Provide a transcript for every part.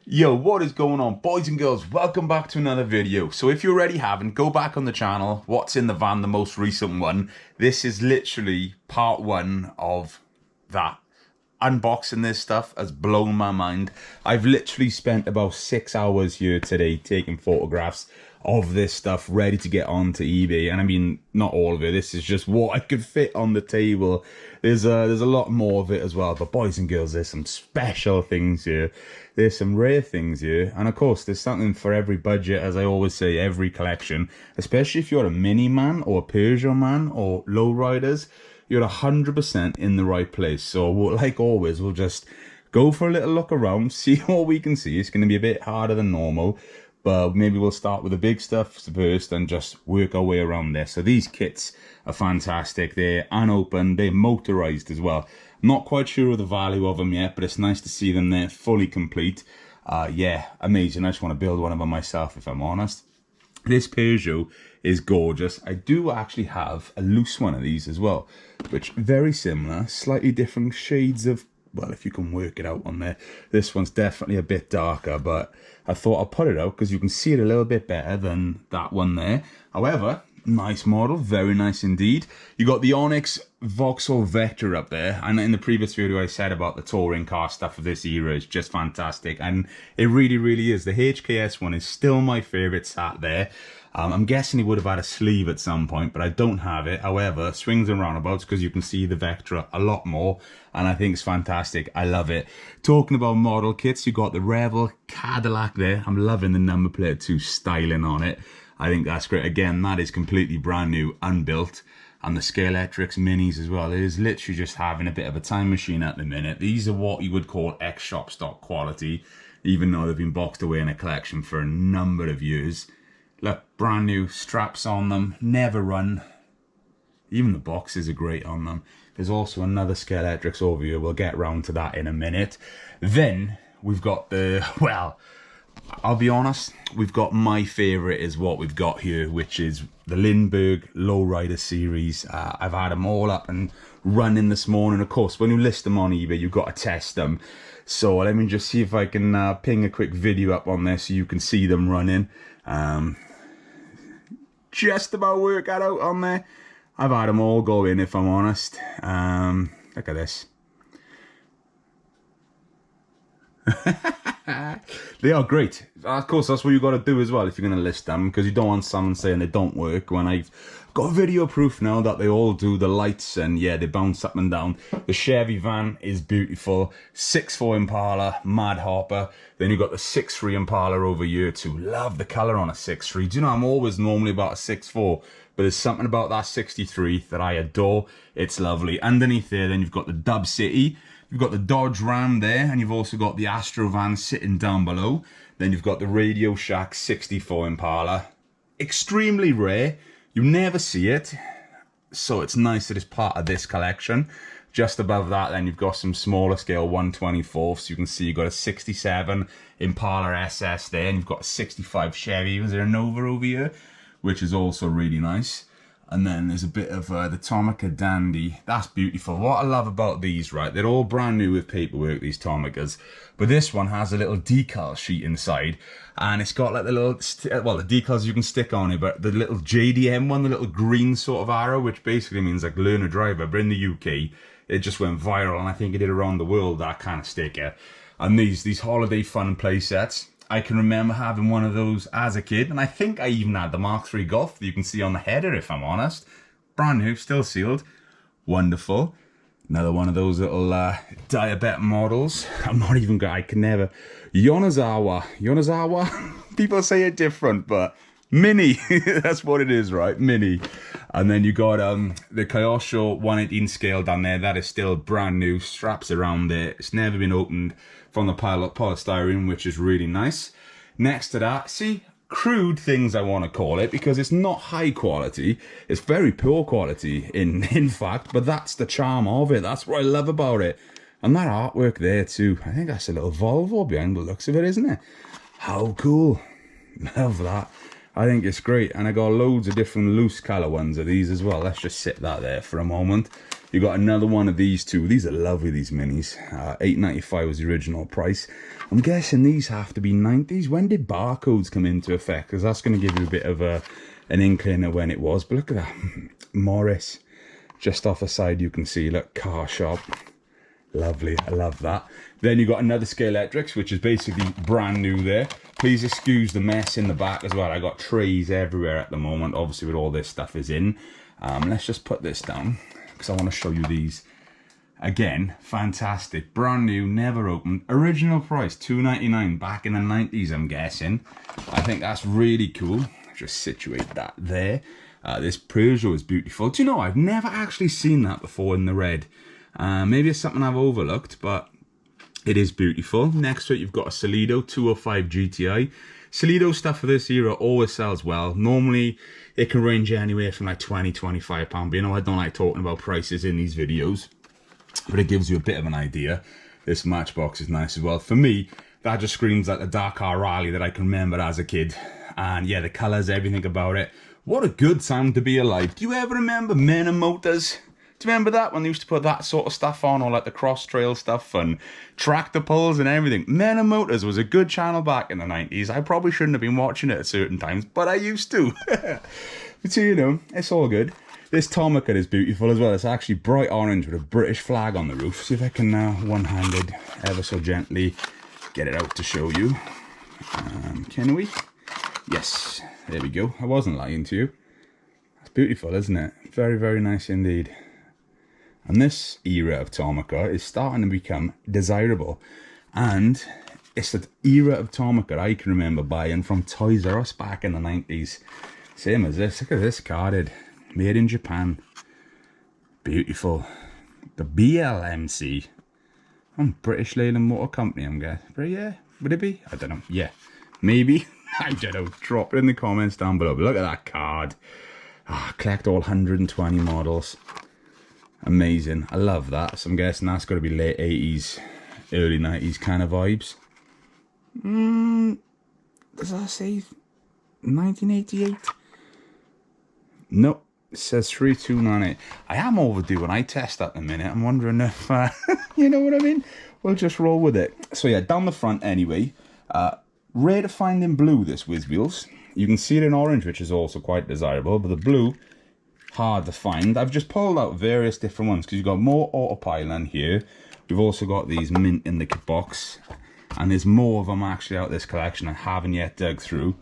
Yo, what is going on, boys and girls? Welcome back to another video. So if you already haven't, go back on the channel. What's in the van, the most recent one. This is literally part one of that. Unboxing this stuff has blown my mind. I've literally spent about 6 hours here today taking photographs of this stuff ready to get onto eBay. And I mean, not all of it. This is just what I could fit on the table. There's a lot more of it as well. But boys and girls, there's some special things here. There's some rare things here. And of course, there's something for every budget, as I always say, every collection. Especially if you're a mini man or a Peugeot man or low riders, you're 100% in the right place. So like always, we'll just go for a little look around, see what we can see. It's going to be a bit harder than normal, but maybe we'll start with the big stuff first and just work our way around there. So these kits are fantastic. They're unopened, they're motorized as well. Not quite sure of the value of them yet, but it's nice to see them there fully complete. Yeah, amazing. I just want to build one of them myself, if I'm honest. This Peugeot is gorgeous. I do actually have a loose one of these as well, which very similar, slightly different shades of, well, if you can work it out on there. This one's definitely a bit darker, but I thought I'll put it out because you can see it a little bit better than that one there. However, nice model, very nice indeed. You got the Onyx Vauxhall Vectra up there, and in the previous video I said about the touring car stuff of this era is just fantastic, and it really is. The HKS one is still my favorite sat there. I'm guessing he would have had a sleeve at some point, but I don't have it. However, swings and roundabouts, because you can see the Vectra a lot more, and I think it's fantastic. I love it. Talking about model kits, you got the Rebel Cadillac there. I'm loving the number plate too, styling on it. I think that's great. Again, that is completely brand new, unbuilt. And the Scalextrics Minis as well. It is literally just having a bit of a time machine at the minute. These are what you would call ex-shop stock quality, even though they've been boxed away in a collection for a number of years. Look, brand new straps on them, never run. Even the boxes are great on them. There's also another Scalextrics over here. We'll get round to that in a minute. Then we've got the, well, I'll be honest, we've got my favourite is what we've got here, which is the Lindbergh Low Rider series. I've had them all up and running this morning. Of course, when you list them on eBay, you've got to test them. So let me just see if I can ping a quick video up on there so you can see them running. Just about work that out on there. I've had them all go in, if I'm honest. Look at this. They are great. Of course, that's what you got to do as well if you're going to list them, because you don't want someone saying they don't work when I've got video proof now that they all do the lights, and yeah, they bounce up and down. The Chevy van is beautiful. 6.4 Impala, Mad Hopper. Then you've got the 6.3 Impala over here too. Love the colour on a 6.3. Do you know, I'm always normally about a 6.4, but there's something about that 63 that I adore. It's lovely. Underneath there, then you've got the Dub City. You've got the Dodge Ram there, and you've also got the Astro van sitting down below. Then you've got the Radio Shack 64 Impala. Extremely rare. You never see it, so it's nice that it's part of this collection. Just above that, then you've got some smaller scale 1/24, so you can see you've got a 67 Impala SS there, and you've got a 65 Chevy. Was there a Nova over here? Which is also really nice. And then there's a bit of the Tomica Dandy. That's beautiful. What I love about these, right, they're all brand new with paperwork, these Tomicas. But this one has a little decal sheet inside. And it's got like the little, well, the decals you can stick on it, but the little JDM one, the little green sort of arrow, which basically means like learn a driver. But in the UK, it just went viral. And I think it did around the world, that kind of sticker. And these holiday fun play sets. I can remember having one of those as a kid, and I think I even had the Mark III Golf that you can see on the header, if I'm honest. Brand new, still sealed. Wonderful. Another one of those little diabetic models. I'm not even I can never. Yonezawa. People say it different, but Mini. That's what it is, right? Mini. And then you got the Kyosho 118 scale down there. That is still brand new. Straps around there. It's never been opened from the polystyrene, which is really nice. Next to that, see, crude things I want to call it, because it's not high quality. It's very poor quality in fact, but that's the charm of it. That's what I love about it. And that artwork there too. I think that's a little Volvo behind the looks of it, isn't it? How cool. Love that. I think it's great. And I got loads of different loose colour ones of these as well. Let's just sit that there for a moment. You got another one of these two. These are lovely, these minis. $8.95 was the original price. I'm guessing these have to be 90s. When did barcodes come into effect? Because that's going to give you a bit of an inkling of when it was. But look at that. Morris. Just off the side you can see, look, car shop. Lovely, I love that. Then you got another Scalextrics, which is basically brand new there. Please excuse the mess in the back as well. I got trays everywhere at the moment, obviously with all this stuff is in. Let's just put this down, because I want to show you these. Again, fantastic, brand new, never opened. Original price, $2.99, back in the 90s, I'm guessing. I think that's really cool. Just situate that there. This Peugeot is beautiful. Do you know, I've never actually seen that before in the red. Maybe it's something I've overlooked, but it is beautiful. Next to it, you've got a Solido 205 GTI. Solido stuff for this era always sells well. Normally, it can range anywhere from like £20–25, but you know, I don't like talking about prices in these videos, but it gives you a bit of an idea. This Matchbox is nice as well. For me, that just screams like the Dakar Rally that I can remember as a kid. And yeah, the colours, everything about it. What a good time to be alive. Do you ever remember Men and Motors? Do you remember that when they used to put that sort of stuff on, or like the cross trail stuff and tractor pulls and everything? Men and Motors was a good channel back in the 90s. I probably shouldn't have been watching it at certain times, but I used to. But so, you know, it's all good. This Tomica is beautiful as well. It's actually bright orange with a British flag on the roof. See if I can one-handed, ever so gently, get it out to show you. Can we? Yes, there we go. I wasn't lying to you. It's beautiful, isn't it? Very, very nice indeed. And this era of Tomica is starting to become desirable. And it's the era of Tomica I can remember buying from Toys R Us back in the 90s. Same as this. Look at this carded. Made in Japan. Beautiful. The BLMC. British Leyland Motor Company, I'm guessing. But yeah, would it be? I don't know. Yeah, maybe. I don't know. Drop it in the comments down below. But look at that card. Collect all 120 models. Amazing. I love that. So I'm guessing that's got to be late 80s, early 90s kind of vibes. Does that say 1988? Nope. It says 3298. I am overdue an eye test at the minute. I'm wondering if, you know what I mean? We'll just roll with it. So yeah, down the front anyway. Rare to find in blue, this Whiz Wheels. You can see it in orange, which is also quite desirable, but the blue, hard to find. I've just pulled out various different ones because you've got more Autopilot here. We've also got these mint in the box, and there's more of them actually out this collection I haven't yet dug through.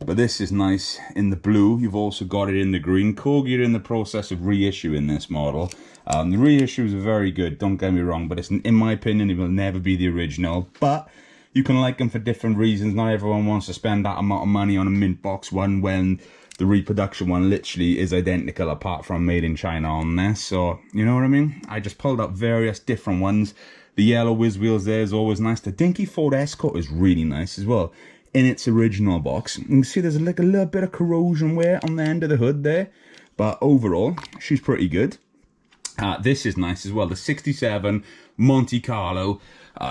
But this is nice in the blue. You've also got it in the green. Corgi are in the process of reissuing this model. The reissues are very good, don't get me wrong, but it's, in my opinion, it will never be the original. But you can like them for different reasons. Not everyone wants to spend that amount of money on a mint box one when the reproduction one literally is identical apart from made in China on there. So, you know what I mean? I just pulled up various different ones. The yellow Whiz Wheels there is always nice. The Dinky Ford Escort is really nice as well in its original box. You can see there's like a little bit of corrosion wear on the end of the hood there. But overall, she's pretty good. This is nice as well. The 67 Monte Carlo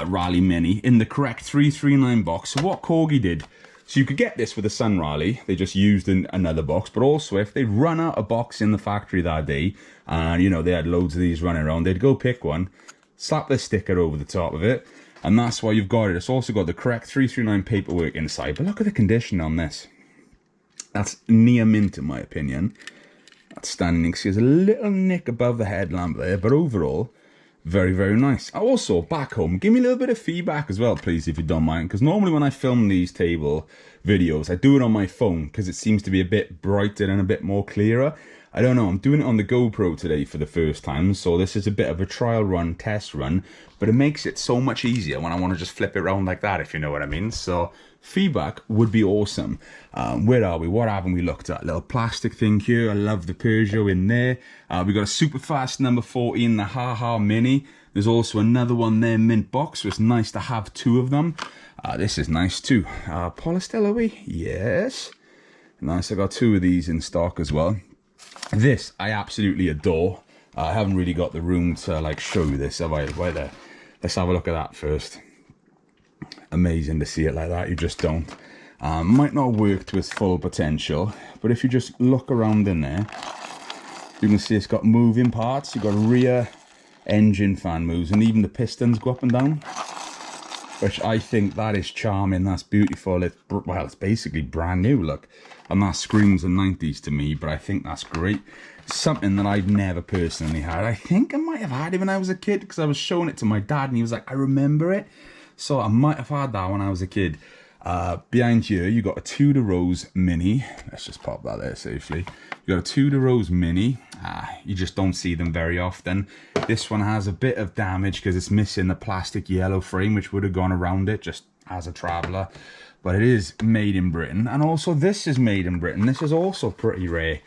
Rally Mini in the correct 339 box. So what Corgi did, so you could get this with a Sun Rally, they just used another box, but also if they run out a box in the factory that day, and you know, they had loads of these running around, they'd go pick one, slap the sticker over the top of it, and that's why you've got it. It's also got the correct 339 paperwork inside, but look at the condition on this. That's near mint in my opinion. That's stunning. See, there's a little nick above the headlamp there, but overall, very, very nice. Also, back home, give me a little bit of feedback as well, please, if you don't mind. Because normally when I film these table videos, I do it on my phone because it seems to be a bit brighter and a bit more clearer. I don't know, I'm doing it on the GoPro today for the first time. So this is a bit of a trial run, test run. But it makes it so much easier when I want to just flip it around like that, if you know what I mean. So feedback would be awesome. Where are we? What haven't we looked at? Little plastic thing here. I love the Peugeot in there. We got a super fast number 14, the Haha Mini. There's also another one there, mint box. So it's nice to have two of them. This is nice too. Polystyrene, are we? Yes. Nice. I got two of these in stock as well. This I absolutely adore. I haven't really got the room to like show you this, have I? Right there. Let's have a look at that first. Amazing to see it like that. You just don't. Might not work to its full potential, but if you just look around in there, you can see it's got moving parts. You've got a rear engine fan moves, and even the pistons go up and down, which I think that is charming. That's beautiful. Well, it's basically brand new, look, and that screams the 90s to me, but I think that's great. Something that I've never personally had. I think I might have had it when I was a kid, because I was showing it to my dad and he was like, I remember it. So I might have had that when I was a kid. Behind here, you got a Tudor Rose Mini. Let's just pop that there safely. You got a Tudor Rose Mini. You just don't see them very often. This one has a bit of damage because it's missing the plastic yellow frame, which would have gone around it just as a traveller. But it is made in Britain. And also this is made in Britain. This is also pretty rare.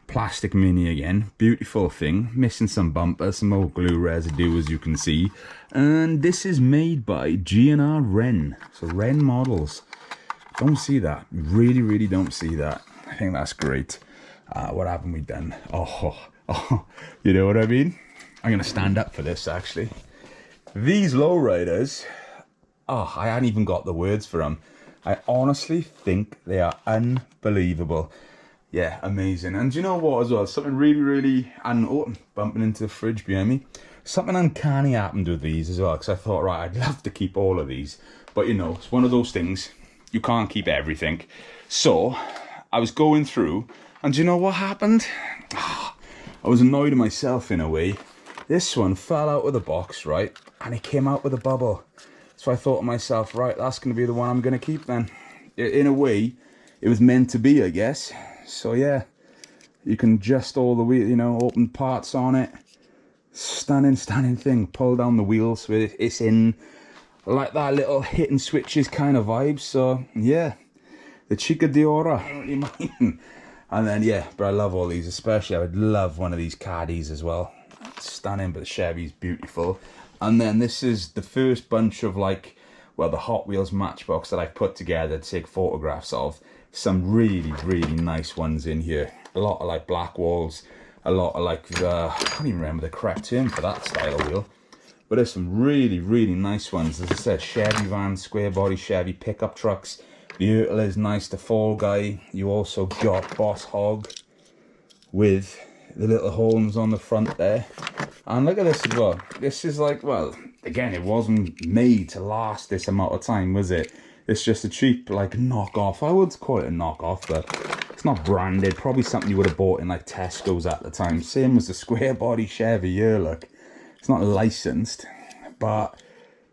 Plastic Mini again, beautiful thing, missing some bumpers, some old glue residue as you can see, and this is made by G&R Wren, so Wren models. Don't see that, really don't see that. I think that's great. What haven't we done? Oh, you know what I mean? I'm gonna stand up for this actually. These lowriders, oh, I hadn't even got the words for them. I honestly think they are unbelievable. Yeah, amazing. And do you know what as well? Something really, and oh, bumping into the fridge behind me. Something uncanny happened with these as well, because I thought, right, I'd love to keep all of these. But you know, it's one of those things, you can't keep everything. So, I was going through, and do you know what happened? I was annoyed at myself in a way. This one fell out of the box, right? And it came out with a bubble. So I thought to myself, right, that's going to be the one I'm going to keep then. In a way, it was meant to be, I guess. So yeah, you can adjust all the wheel, you know, open parts on it. Stunning thing. Pull down the wheels with it. It's in like that little hit and switches kind of vibe. So yeah, the Chica d'Oro. What do you mean? And then yeah, but I love all these, especially I would love one of these caddies as well. It's stunning, but the Chevy's beautiful. And then this is the first bunch of like, well, the Hot Wheels Matchbox that I've put together to take photographs of. Some really nice ones in here. A lot of like black walls, a lot of like the, I can't even remember the correct term for that style of wheel, but there's some really nice ones. As I said, Chevy vans, square body Chevy pickup trucks. The Urtel is nice, the Fall Guy. You also got Boss Hog with the little horns on the front there. And look at this as well. This is like, well, again, it wasn't made to last this amount of time, was it? It's just a cheap, like, knockoff. I would call it a knockoff, but it's not branded. Probably something you would have bought in, like, Tesco's at the time. Same as the square body Chevy here, look. It's not licensed, but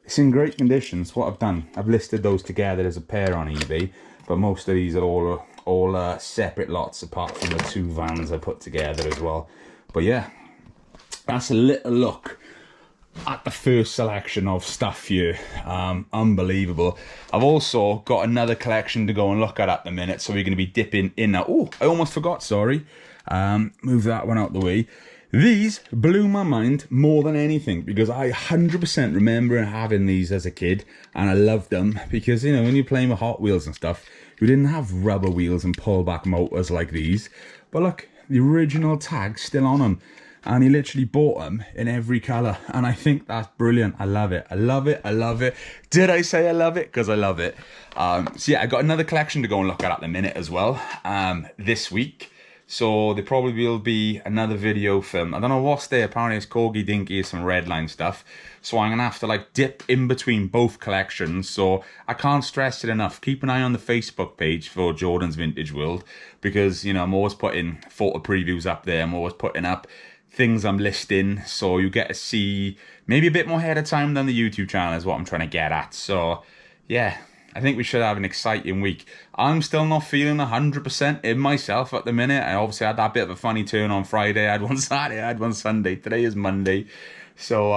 it's in great condition. It's what I've done. I've listed those together as a pair on eBay, but most of these are all separate lots, apart from the two vans I put together as well. But yeah, that's a little look at the first selection of stuff here. Unbelievable. I've also got another collection to go and look at the minute, so we're going to be dipping in now. Oh, I almost forgot, sorry. Move that one out the way. These blew my mind more than anything, because I 100% remember having these as a kid, and I loved them because, you know, when you're playing with Hot Wheels and stuff, we didn't have rubber wheels and pullback motors like these. But look, the original tag's still on them. And he literally bought them in every colour. And I think that's brilliant. I love it. I love it. I love it. Did I say I love it? Because I love it. So yeah, I got another collection to go and look at the minute as well. This week. So there probably will be another video film. I don't know what's there. Apparently it's Corgi, Dinky, some Redline stuff. So I'm going to have to like dip in between both collections. So I can't stress it enough. Keep an eye on the Facebook page for Jordan's Vintage World. Because, you know, I'm always putting photo previews up there. I'm always putting up things I'm listing, so you get to see maybe a bit more ahead of time than the YouTube channel is what I'm trying to get at. So yeah, I think we should have an exciting week. I'm still not feeling 100% in myself at the minute. I obviously had that bit of a funny turn on Friday. I had one Saturday, I had one Sunday. Today is Monday. So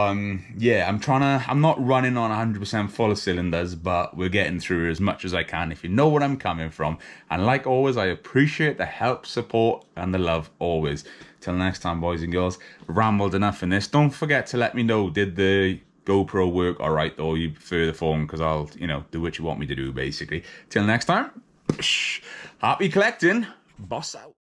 yeah, I'm not running on 100% full of cylinders, but we're getting through as much as I can, if you know what I'm coming from. And like always, I appreciate the help, support, and the love always. Till next time, boys and girls, rambled enough in this. Don't forget to let me know, did the GoPro work all right, or you prefer the phone, because I'll, you know, do what you want me to do, basically. Till next time, happy collecting, boss out.